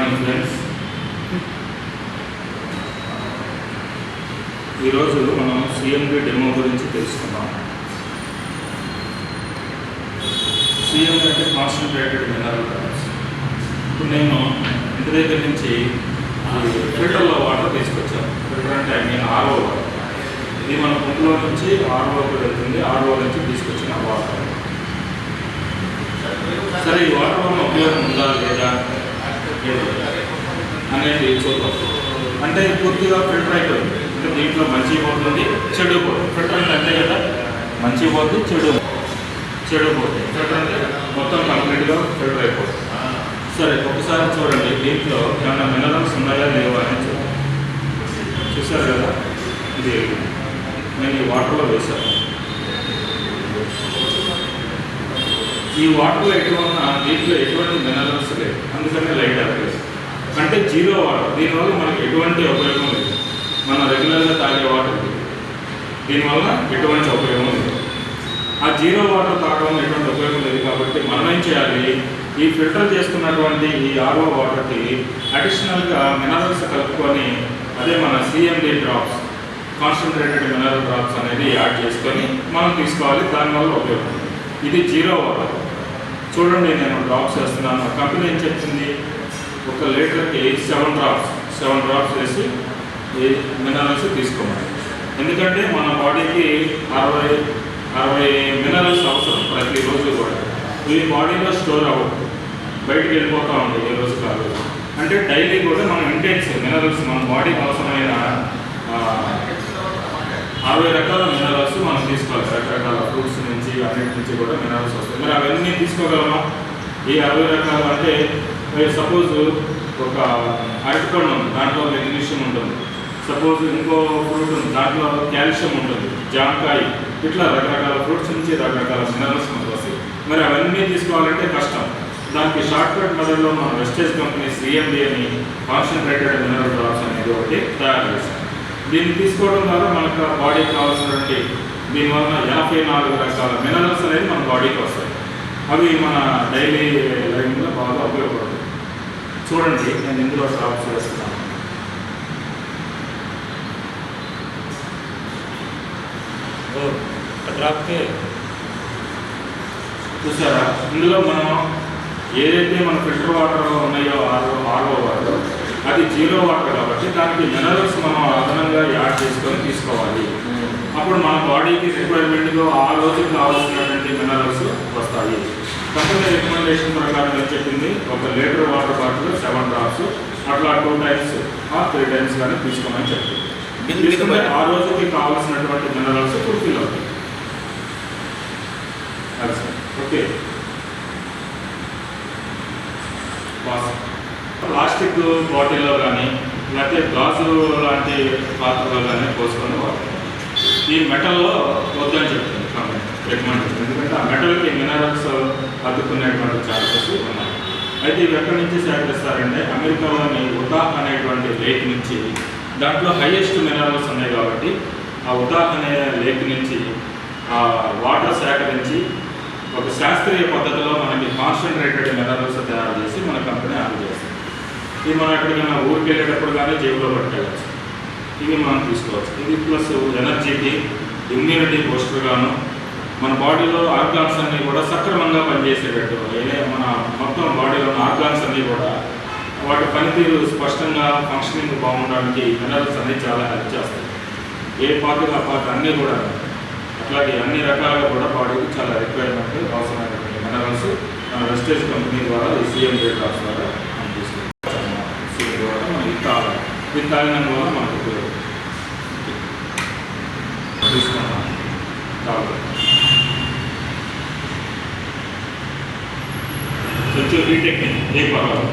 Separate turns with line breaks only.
Morning friends. ఈరోజు మనం CMD demo గురించి తెలుసుకున్నాం. సిఎండి అంటే కాన్సన్ట్రేటెడ్ మినరల్ వాటర్. ఇప్పుడు నేను ఇంటి దగ్గర నుంచి ఫిల్టర్లో వాటర్ తీసుకొచ్చాను. ఫిల్టర్ అంటే ఆర్ఓ వాటర్. ఇది మన పంపులో నుంచి ఆర్ఓకి వెళ్తుంది. ఆర్ఓ నుంచి తీసుకొచ్చిన వాటర్. సరే, ఈ వాటర్ వల్ల ఉపయోగం ఉందా లేదా అనేది చూద్దాం. అంటే పూర్తిగా ఫిల్టర్ అయిపోయింది. అంటే దీంట్లో మంచి పోతుంది, చెడు పోతుంది. ఫిల్టర్ అంటే అంతే కదా, మంచి పోతుంది, చెడు పోతుంది. ఫిల్టర్ అంటే మొత్తం కంప్లీట్గా ఫిల్టర్ అయిపోతుంది. సరే, ఒకసారి చూడండి దీంట్లో ఏమైనా మినరల్స్ ఉన్నాయా లేవా అని చూసారు కదా. ఇది నేను ఈ వాటర్లో వేశాను. ఈ వాటర్లో దీంట్లో ఎటువంటి మినరల్స్ లేవు, అందుకనే లైట్ అవ్వలేదు. అంటే జీరో వాటర్. దీనివల్ల మనకి ఎటువంటి ఉపయోగం లేదు. మనం రెగ్యులర్గా తాగే వాటర్ దీనివల్ల ఎటువంటి ఉపయోగం లేదు. ఆ జీరో వాటర్ తాగడం ఎటువంటి ఉపయోగం లేదు. కాబట్టి మనం ఏం చేయాలి, ఈ ఫిల్టర్ చేసుకున్నటువంటి ఈ ఆర్ఓ వాటర్కి అడిషనల్గా మినరల్స్ కలుపుకొని, అదే మన CMD drops, concentrated mineral drops అనేది యాడ్ చేసుకొని మనం తీసుకోవాలి. దానివల్ల ఉపయోగం. ఇది జీరో వాటర్. చూడండి, నేను డ్రాప్స్ వేస్తున్నాను. కంపెనీ ఏం చెప్తుంది, ఒక లీటర్కి 7 డ్రాప్స్ వేసి మినరల్స్ తీసుకోవాలి. ఎందుకంటే మన బాడీకి 60 మినరల్స్ అవసరం ప్రతిరోజు కూడా. ఇవి బాడీలో స్టోర్ అవ్వదు, బయటికి వెళ్ళిపోతూ ఉంటాయి ఏ రోజు కాదు. అంటే డైలీ కూడా మనం ఇంటెన్స్ మినరల్స్, మన బాడీకి అవసరమైన 60 రకాల మినరల్స్ మనం తీసుకోవాలి. రకరకాల ఫ్రూట్స్ నుంచి అన్నిటి నుంచి కూడా మినరల్స్ వస్తాయి. మరి అవన్నీ తీసుకోగలమా? ఈ 60 రకాలు అంటే సపోజ్ ఒక అరటిపండు ఉంది, దాంట్లో మెగ్నీషియం ఉంటుంది. సపోజ్ ఇంకో ఫ్రూట్ ఉంది, దాంట్లో కాల్షియం ఉంటుంది. జామకాయ, ఇట్లా రకరకాల ఫ్రూట్స్ నుంచి రకరకాల మినరల్స్ మనకు వస్తాయి. మరి అవన్నీ తీసుకోవాలంటే కష్టం. దానికి షార్ట్ కట్ మెథడ్లో మన వెస్టేజ్ కంపెనీ సిఎండి అని కాన్సన్ట్రేటెడ్ మినరల్ డ్రాప్స్ అనేది ఒకటి తయారు చేస్తాం. దీన్ని తీసుకోవడం ద్వారా మనకు బాడీకి కావాల్సినటువంటి దీనివల్ల 84 రకాల మినరల్స్ అనేది మన బాడీకి వస్తాయి. అవి మన డైలీ లైఫ్లో బాగా ఉపయోగపడుతుంది. చూడండి, నేను ఇందులో డ్రాప్స్ వేస్తున్నాను. చూసారా, ఇందులో మనం ఏదైతే మన ఫిల్టర్ వాటర్ ఉన్నాయో ఆర్ఓ వాటర్, అది జీరో వాటర్ కాబట్టి దానికి మినరల్స్ మనం అదనంగా యాడ్ చేసుకొని తీసుకోవాలి. అప్పుడు మన బాడీకి రిక్వైర్మెంట్గా ఆ రోజుకి కావాల్సినటువంటి మినరల్స్ వస్తాయి. కంపెనీ రికమెండేషన్ ప్రకారం ఏం చెప్పింది, ఒక లీటర్ వాటర్ బాటిల్ 7 డ్రాప్స్ అట్లా 2 టైమ్స్ 3 టైమ్స్ కానీ తీసుకోమని చెప్తుంది. తీసుకుంటే ఆ రోజుకి కావాల్సినటువంటి మినరల్స్ ఫుల్ఫిల్ అవుతాయి. అది సార్. ఓకే, ప్లాస్టిక్ బాటిల్లో కానీ లేకపోతే గాజు లాంటి పాత్రలో కానీ పోసుకొని వాడతాం. ఈ మెటల్లో వద్దని చెప్తుంది కంపెనీ, రికమెండ్ చేస్తుంది. ఎందుకంటే ఆ మెటల్కి మినరల్స్ అద్దుకునేటువంటి ఛాన్సెస్ ఉన్నాయి. అయితే ఇవి ఎక్కడి నుంచి సేకరిస్తారంటే అమెరికాలోని ఉటా అనేటువంటి లేక్ నుంచి. దాంట్లో హైయెస్ట్ మినరల్స్ ఉన్నాయి కాబట్టి ఆ ఉటా అనే లేక్ నుంచి ఆ వాటర్ సేకరించి ఒక శాస్త్రీయ పద్ధతిలో మనకి కాన్సన్ట్రేటెడ్ మినరల్స్ తయారు చేసి మన కంపెనీ అందజేస్తుంది. ఇది మనం ఎక్కడికైనా ఊరికి వెళ్ళేటప్పుడు కానీ జేబులో పట్టుకెళ్ళచ్చు. ఇవి మనం తీసుకోవచ్చు. ఇది ప్లస్ ఎనర్జీకి, ఇమ్యూనిటీ బూస్టర్గాను, మన బాడీలో ఆర్గాన్స్ అన్నీ కూడా సక్రమంగా పనిచేసేటట్టు, మన మొత్తం బాడీలో ఉన్న ఆర్గాన్స్ అన్నీ కూడా వాటి పనితీరు స్పష్టంగా ఫంక్షనింగ్ బాగుండడానికి మినరల్స్ అనేది చాలా హెల్ప్ చేస్తాయి. ఏ పార్టీకి ఆ పార్టీ అన్నీ కూడా. అట్లాగే అన్ని రకాలుగా కూడా బాడీకి చాలా రిక్వైర్మెంట్ అవసరమైనటువంటి మినరల్స్ మన వెస్టేజ్ కంపెనీ ద్వారా ఈ సిఎండి డ్రాప్స్ ద్వారా మనం తీసుకుంటాం. సిఎం ద్వారా మనం ఇది తాగాలి. ఇది తాగినందు వల్ల మనకు ఉపయోగం తీసుకుంటాం. తాగాలి. కొంచెం హీట్ ఎక్కింది, ఏ పర్వాలేదు.